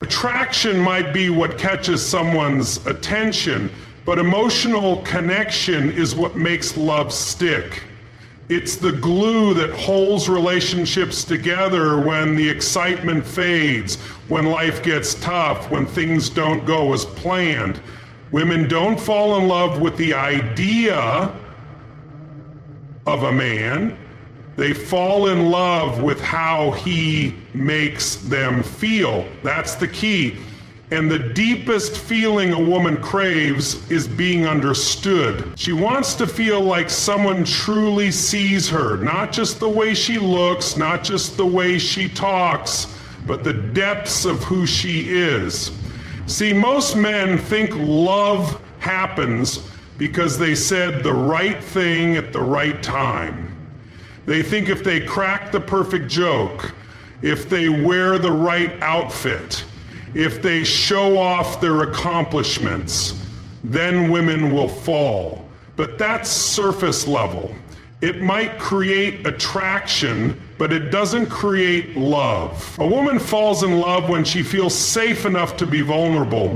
Attraction might be what catches someone's attention, but emotional connection is what makes love stick. It's the glue that holds relationships together when the excitement fades, when life gets tough, when things don't go as planned. Women don't fall in love with the idea of a man. They fall in love with how he makes them feel. That's the key. And the deepest feeling a woman craves is being understood. She wants to feel like someone truly sees her, not just the way she looks, not just the way she talks, but the depths of who she is. See, most men think love happens because they said the right thing at the right time. They think if they crack the perfect joke, if they wear the right outfit, if they show off their accomplishments, then women will fall. But that's surface level. It might create attraction, but it doesn't create love. A woman falls in love when she feels safe enough to be vulnerable,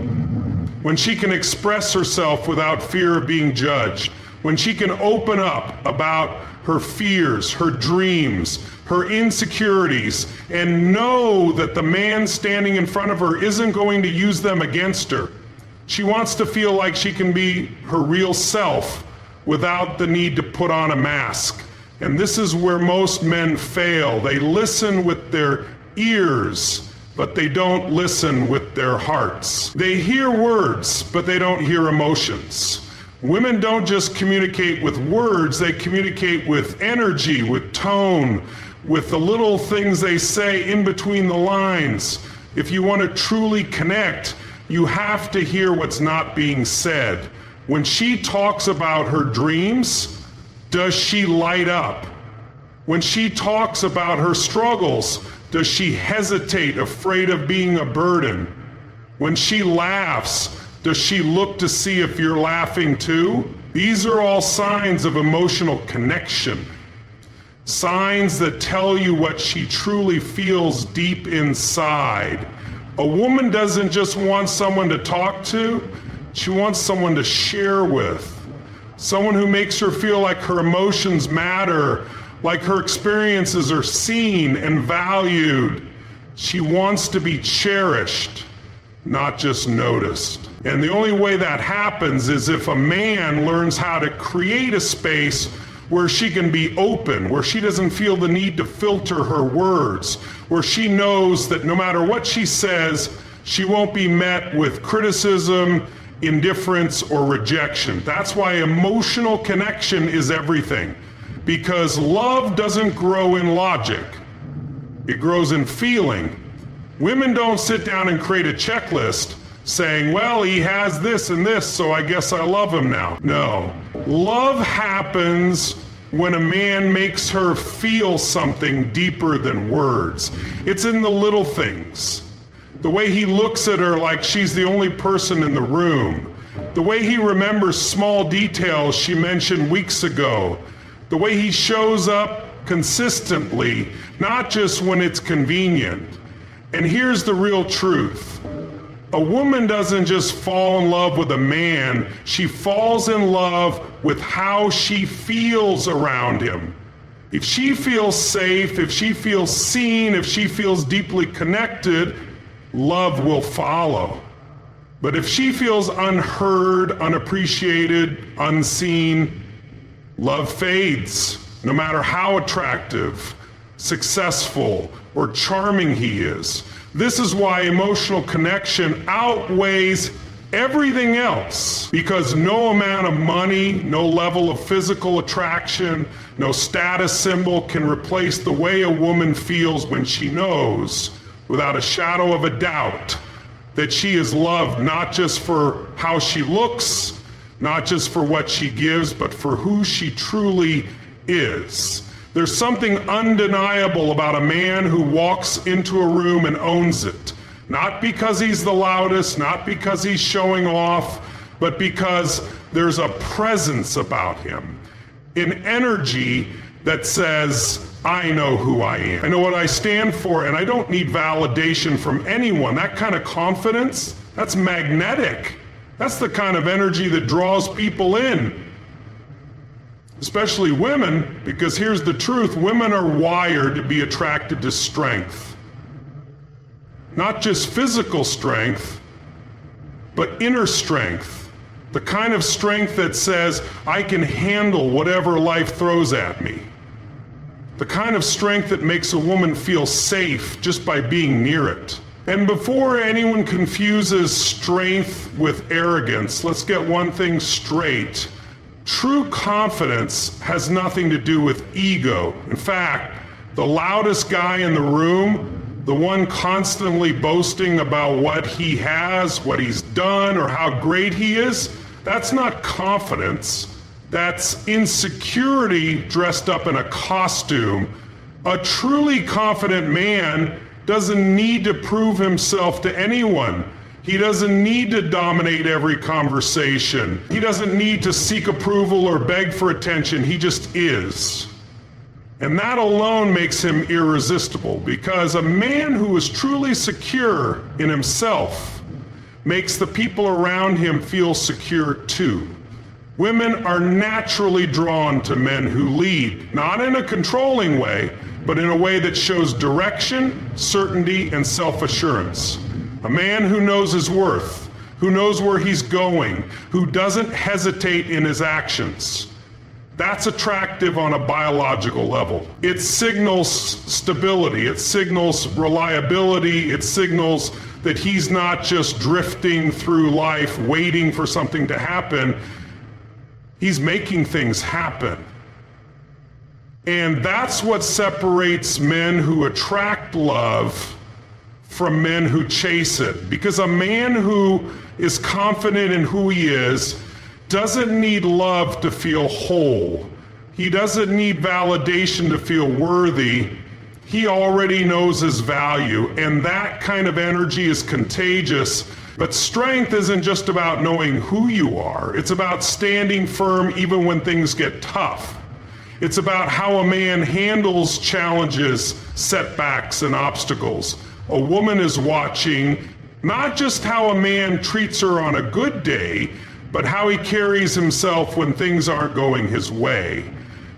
when she can express herself without fear of being judged, when she can open up about her fears, her dreams, her insecurities, and know that the man standing in front of her isn't going to use them against her. She wants to feel like she can be her real self without the need to put on a mask. And this is where most men fail. They listen with their ears, but they don't listen with their hearts. They hear words, but they don't hear emotions. Women don't just communicate with words, they communicate with energy, with tone, with the little things they say in between the lines. If you want to truly connect, you have to hear what's not being said. When she talks about her dreams, does she light up? When she talks about her struggles, does she hesitate, afraid of being a burden? When she laughs, does she look to see if you're laughing too? These are all signs of emotional connection. Signs that tell you what she truly feels deep inside. A woman doesn't just want someone to talk to, she wants someone to share with. Someone who makes her feel like her emotions matter, like her experiences are seen and valued. She wants to be cherished, not just noticed. And the only way that happens is if a man learns how to create a space where she can be open, where she doesn't feel the need to filter her words, where she knows that no matter what she says, she won't be met with criticism, indifference, or rejection. That's why emotional connection is everything. Because love doesn't grow in logic, it grows in feeling. Women don't sit down and create a checklist saying, well, he has this and this, so I guess I love him now. No. Love happens when a man makes her feel something deeper than words. It's in the little things. The way he looks at her like she's the only person in the room. The way he remembers small details she mentioned weeks ago. The way he shows up consistently, not just when it's convenient. And here's the real truth. A woman doesn't just fall in love with a man, she falls in love with how she feels around him. If she feels safe, if she feels seen, if she feels deeply connected, love will follow. But if she feels unheard, unappreciated, unseen, love fades, no matter how attractive, successful, or charming he is. This is why emotional connection outweighs everything else, because no amount of money, no level of physical attraction, no status symbol can replace the way a woman feels when she knows, without a shadow of a doubt, that she is loved not just for how she looks, not just for what she gives, but for who she truly is. There's something undeniable about a man who walks into a room and owns it. Not because he's the loudest, not because he's showing off, but because there's a presence about him. An energy that says, I know who I am. I know what I stand for, and I don't need validation from anyone. That kind of confidence, that's magnetic. That's the kind of energy that draws people in. Especially women, because here's the truth, women are wired to be attracted to strength. Not just physical strength, but inner strength. The kind of strength that says, I can handle whatever life throws at me. The kind of strength that makes a woman feel safe just by being near it. And before anyone confuses strength with arrogance, let's get one thing straight. True confidence has nothing to do with ego. In fact, the loudest guy in the room, the one constantly boasting about what he has, what he's done, or how great he is, that's not confidence. That's insecurity dressed up in a costume. A truly confident man doesn't need to prove himself to anyone. He doesn't need to dominate every conversation. He doesn't need to seek approval or beg for attention. He just is. And that alone makes him irresistible, because a man who is truly secure in himself makes the people around him feel secure too. Women are naturally drawn to men who lead, not in a controlling way, but in a way that shows direction, certainty, and self-assurance. A man who knows his worth, who knows where he's going, who doesn't hesitate in his actions. That's attractive on a biological level. It signals stability, it signals reliability, it signals that he's not just drifting through life waiting for something to happen. He's making things happen. And that's what separates men who attract love from men who chase it. Because a man who is confident in who he is doesn't need love to feel whole. He doesn't need validation to feel worthy. He already knows his value, and that kind of energy is contagious. But strength isn't just about knowing who you are. It's about standing firm even when things get tough. It's about how a man handles challenges, setbacks, and obstacles. A woman is watching not just how a man treats her on a good day, but how he carries himself when things aren't going his way.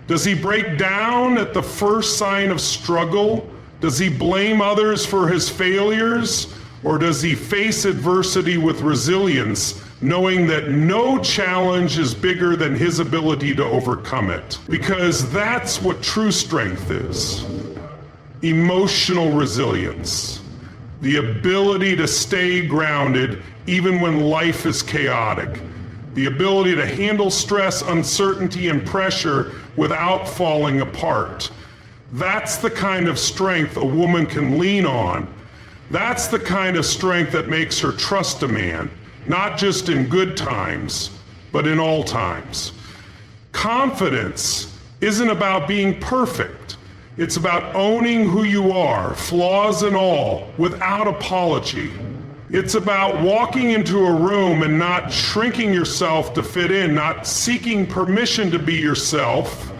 Does he break down at the first sign of struggle? Does he blame others for his failures? Or does he face adversity with resilience, knowing that no challenge is bigger than his ability to overcome it? Because that's what true strength is. Emotional resilience. The ability to stay grounded even when life is chaotic. The ability to handle stress, uncertainty, and pressure without falling apart. That's the kind of strength a woman can lean on. That's the kind of strength that makes her trust a man, not just in good times, but in all times. Confidence isn't about being perfect. It's about owning who you are, flaws and all, without apology. It's about walking into a room and not shrinking yourself to fit in, not seeking permission to be yourself,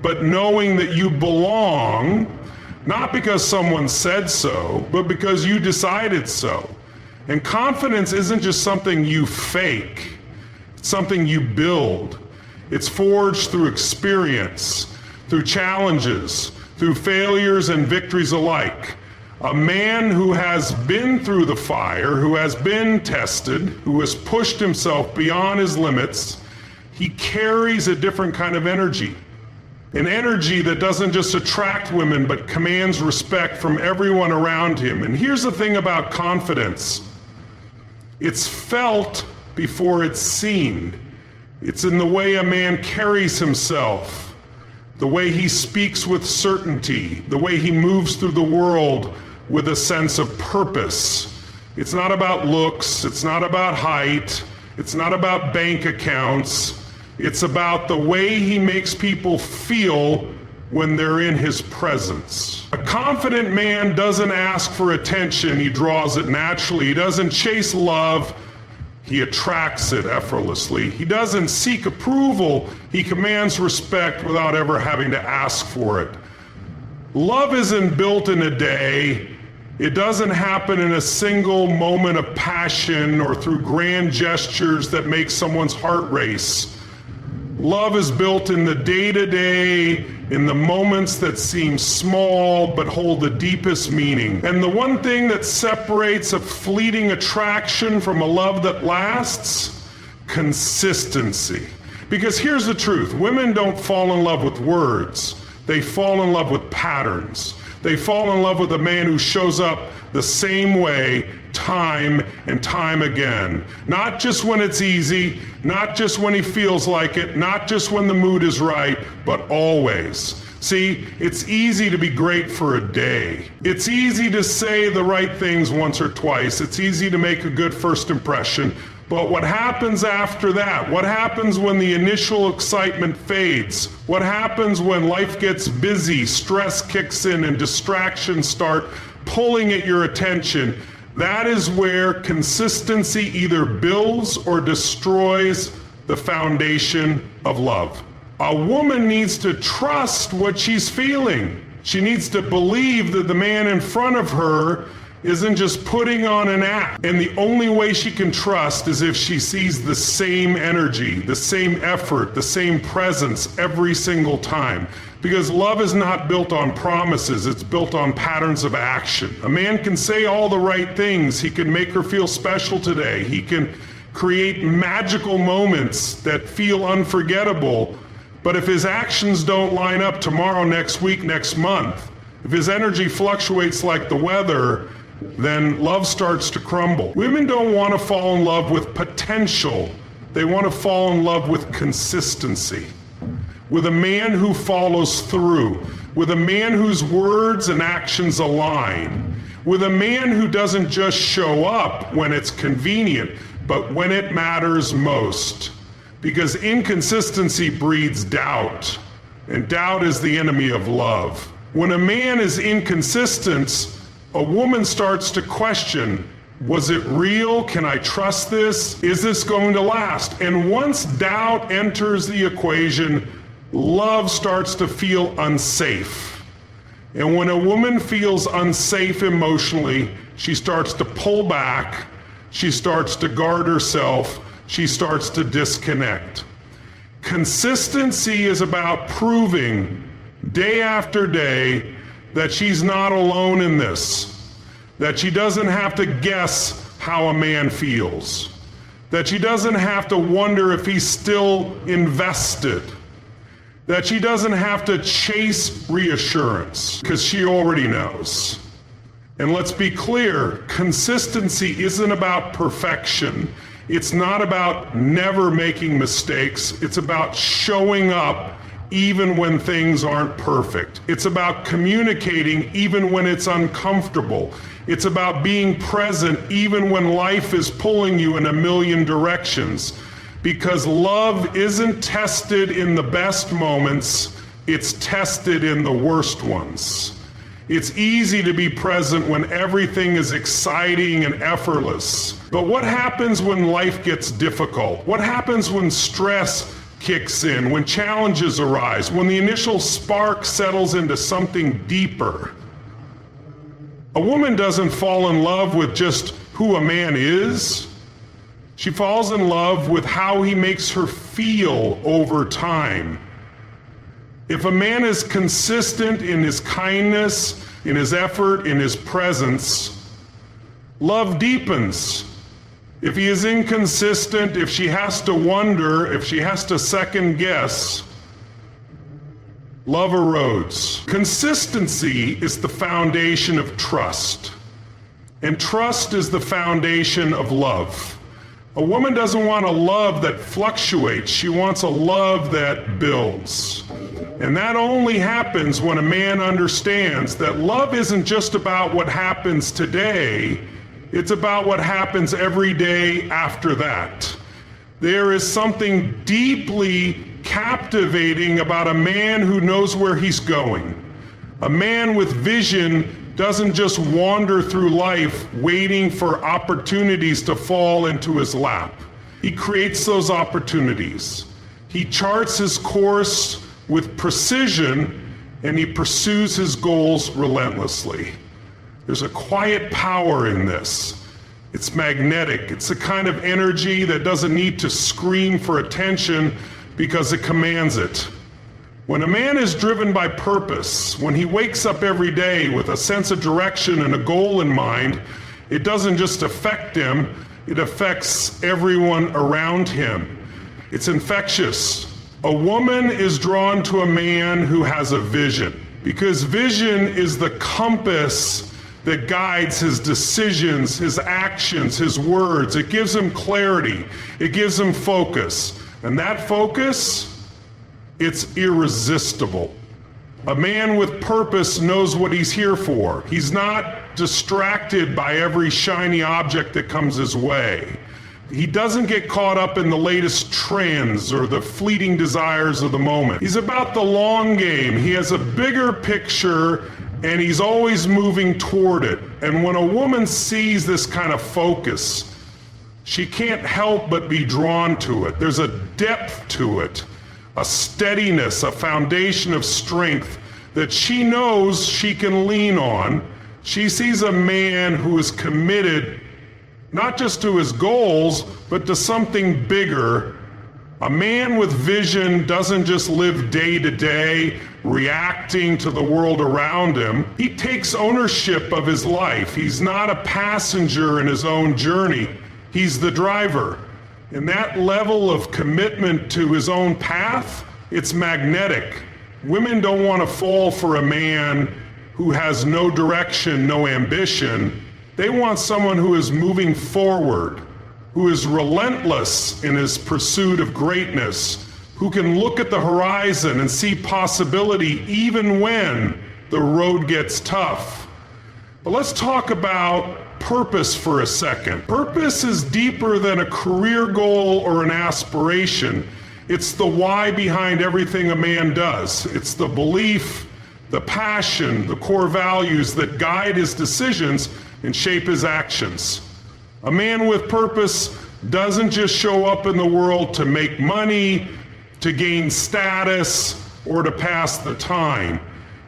but knowing that you belong, not because someone said so, but because you decided so. And confidence isn't just something you fake, it's something you build. It's forged through experience, through challenges, through failures and victories alike. A man who has been through the fire, who has been tested, who has pushed himself beyond his limits, he carries a different kind of energy. An energy that doesn't just attract women, but commands respect from everyone around him. And here's the thing about confidence. It's felt before it's seen. It's in the way a man carries himself, the way he speaks with certainty, the way he moves through the world with a sense of purpose. It's not about looks, it's not about height, it's not about bank accounts. It's about the way he makes people feel when they're in his presence. A confident man doesn't ask for attention, he draws it naturally. He doesn't chase love, he attracts it effortlessly. He doesn't seek approval, he commands respect without ever having to ask for it. Love isn't built in a day. It doesn't happen in a single moment of passion or through grand gestures that make someone's heart race. Love is built in the day-to-day, in the moments that seem small but hold the deepest meaning. And the one thing that separates a fleeting attraction from a love that lasts? Consistency. Because here's the truth, women don't fall in love with words. They fall in love with patterns. They fall in love with a man who shows up the same way time and time again. Not just when it's easy, not just when he feels like it, not just when the mood is right, but always. See, it's easy to be great for a day. It's easy to say the right things once or twice. It's easy to make a good first impression. But what happens after that? What happens when the initial excitement fades? What happens when life gets busy, stress kicks in, and distractions start pulling at your attention? That is where consistency either builds or destroys the foundation of love. A woman needs to trust what she's feeling. She needs to believe that the man in front of her isn't just putting on an act. And the only way she can trust is if she sees the same energy, the same effort, the same presence every single time. Because love is not built on promises, it's built on patterns of action. A man can say all the right things, he can make her feel special today, he can create magical moments that feel unforgettable, but if his actions don't line up tomorrow, next week, next month, if his energy fluctuates like the weather, then love starts to crumble. Women don't want to fall in love with potential. They want to fall in love with consistency, with a man who follows through, with a man whose words and actions align, with a man who doesn't just show up when it's convenient, but when it matters most. Because inconsistency breeds doubt, and doubt is the enemy of love. When a man is inconsistent, a woman starts to question, was it real? Can I trust this? Is this going to last? And once doubt enters the equation, love starts to feel unsafe. And when a woman feels unsafe emotionally, she starts to pull back, she starts to guard herself, she starts to disconnect. Consistency is about proving day after day that she's not alone in this, that she doesn't have to guess how a man feels, that she doesn't have to wonder if he's still invested, that she doesn't have to chase reassurance, because she already knows. And let's be clear, consistency isn't about perfection. It's not about never making mistakes. It's about showing up even when things aren't perfect. It's about communicating even when it's uncomfortable. It's about being present even when life is pulling you in a million directions. Because love isn't tested in the best moments, it's tested in the worst ones. It's easy to be present when everything is exciting and effortless. But what happens when life gets difficult? What happens when stress kicks in, when challenges arise, when the initial spark settles into something deeper? A woman doesn't fall in love with just who a man is. She falls in love with how he makes her feel over time. If a man is consistent in his kindness, in his effort, in his presence, love deepens. If he is inconsistent, if she has to wonder, if she has to second guess, love erodes. Consistency is the foundation of trust, and trust is the foundation of love. A woman doesn't want a love that fluctuates, she wants a love that builds. And that only happens when a man understands that love isn't just about what happens today, it's about what happens every day after that. There is something deeply captivating about a man who knows where he's going. A man with vision doesn't just wander through life waiting for opportunities to fall into his lap. He creates those opportunities. He charts his course with precision, and he pursues his goals relentlessly. There's a quiet power in this. It's magnetic. It's the kind of energy that doesn't need to scream for attention because it commands it. When a man is driven by purpose, when he wakes up every day with a sense of direction and a goal in mind, it doesn't just affect him, it affects everyone around him. It's infectious. A woman is drawn to a man who has a vision, because vision is the compass that guides his decisions, his actions, his words. It gives him clarity. It gives him focus. And that focus, it's irresistible. A man with purpose knows what he's here for. He's not distracted by every shiny object that comes his way. He doesn't get caught up in the latest trends or the fleeting desires of the moment. He's about the long game. He has a bigger picture and he's always moving toward it. And when a woman sees this kind of focus, she can't help but be drawn to it. There's a depth to it, a steadiness, a foundation of strength that she knows she can lean on. She sees a man who is committed not just to his goals, but to something bigger. A man with vision doesn't just live day to day, reacting to the world around him. He takes ownership of his life. He's not a passenger in his own journey. He's the driver. And that level of commitment to his own path, it's magnetic. Women don't want to fall for a man who has no direction, no ambition. They want someone who is moving forward, who is relentless in his pursuit of greatness, who can look at the horizon and see possibility even when the road gets tough. But let's talk about purpose for a second. Purpose is deeper than a career goal or an aspiration. It's the why behind everything a man does. It's the belief, the passion, the core values that guide his decisions and shape his actions. A man with purpose doesn't just show up in the world to make money, to gain status, or to pass the time.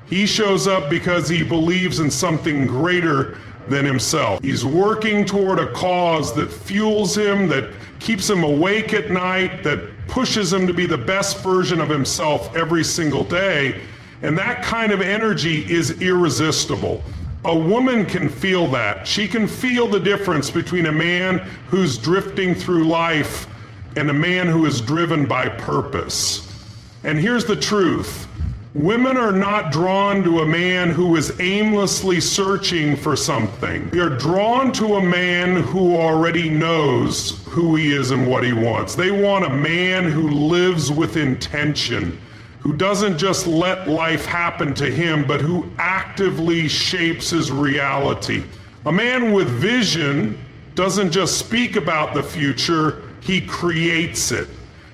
He shows up because he believes in something greater than himself. He's working toward a cause that fuels him, that keeps him awake at night, that pushes him to be the best version of himself every single day. And that kind of energy is irresistible. A woman can feel that. She can feel the difference between a man who's drifting through life and a man who is driven by purpose. And here's the truth. Women are not drawn to a man who is aimlessly searching for something. They are drawn to a man who already knows who he is and what he wants. They want a man who lives with intention, who doesn't just let life happen to him, but who actively shapes his reality. A man with vision doesn't just speak about the future, he creates it.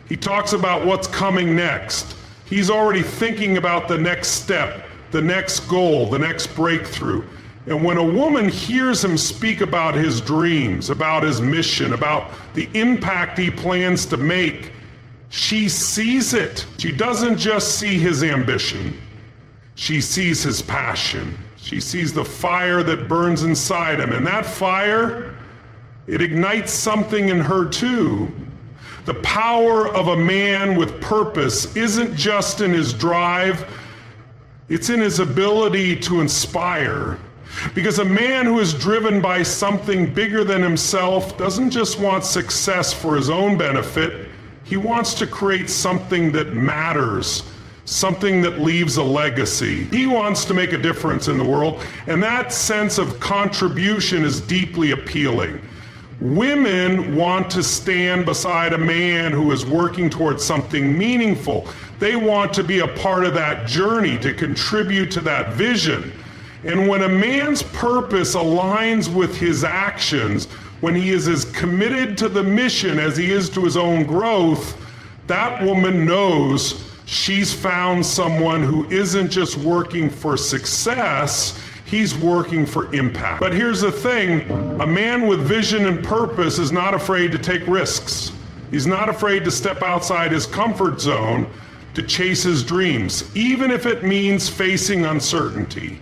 He talks about what's coming next. He's already thinking about the next step, the next goal, the next breakthrough. And when a woman hears him speak about his dreams, about his mission, about the impact he plans to make, she sees it. She doesn't just see his ambition. She sees his passion. She sees the fire that burns inside him. And that fire, it ignites something in her too. The power of a man with purpose isn't just in his drive, it's in his ability to inspire. Because a man who is driven by something bigger than himself doesn't just want success for his own benefit, he wants to create something that matters, something that leaves a legacy. He wants to make a difference in the world, and that sense of contribution is deeply appealing. Women want to stand beside a man who is working towards something meaningful. They want to be a part of that journey, to contribute to that vision. And when a man's purpose aligns with his actions, when he is as committed to the mission as he is to his own growth, that woman knows she's found someone who isn't just working for success, he's working for impact. But here's the thing, a man with vision and purpose is not afraid to take risks. He's not afraid to step outside his comfort zone to chase his dreams, even if it means facing uncertainty.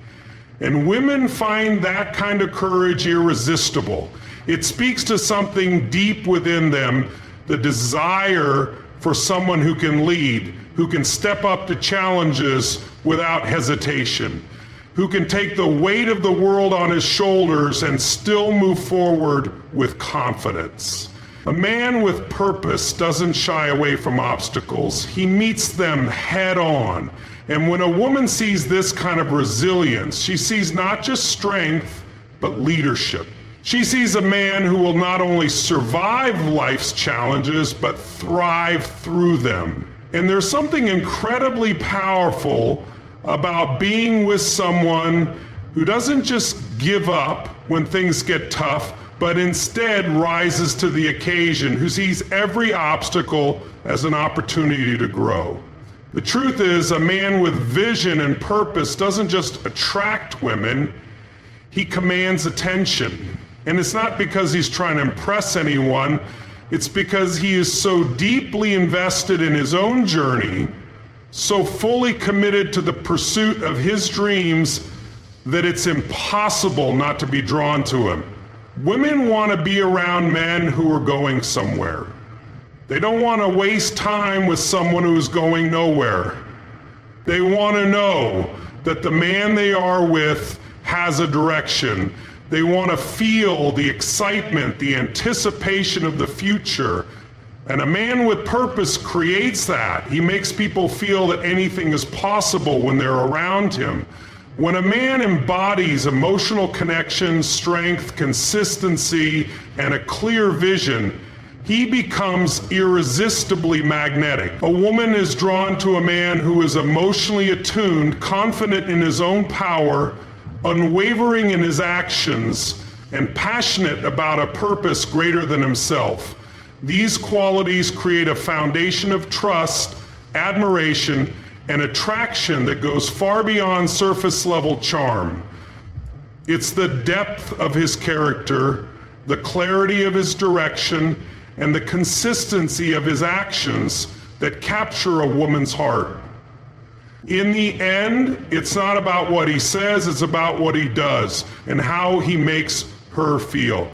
And women find that kind of courage irresistible. It speaks to something deep within them, the desire for someone who can lead, who can step up to challenges without hesitation, who can take the weight of the world on his shoulders and still move forward with confidence. A man with purpose doesn't shy away from obstacles. He meets them head on. And when a woman sees this kind of resilience, she sees not just strength, but leadership. She sees a man who will not only survive life's challenges, but thrive through them. And there's something incredibly powerful about being with someone who doesn't just give up when things get tough, but instead rises to the occasion, who sees every obstacle as an opportunity to grow. The truth is, a man with vision and purpose doesn't just attract women, he commands attention. And it's not because he's trying to impress anyone, it's because he is so deeply invested in his own journey, so fully committed to the pursuit of his dreams that it's impossible not to be drawn to him. Women want to be around men who are going somewhere. They don't want to waste time with someone who's going nowhere. They want to know that the man they are with has a direction. They want to feel the excitement, the anticipation of the future. And a man with purpose creates that. He makes people feel that anything is possible when they're around him. When a man embodies emotional connection, strength, consistency, and a clear vision, he becomes irresistibly magnetic. A woman is drawn to a man who is emotionally attuned, confident in his own power, unwavering in his actions, and passionate about a purpose greater than himself. These qualities create a foundation of trust, admiration, and attraction that goes far beyond surface level charm. It's the depth of his character, the clarity of his direction, and the consistency of his actions that capture a woman's heart. In the end, it's not about what he says, it's about what he does and how he makes her feel.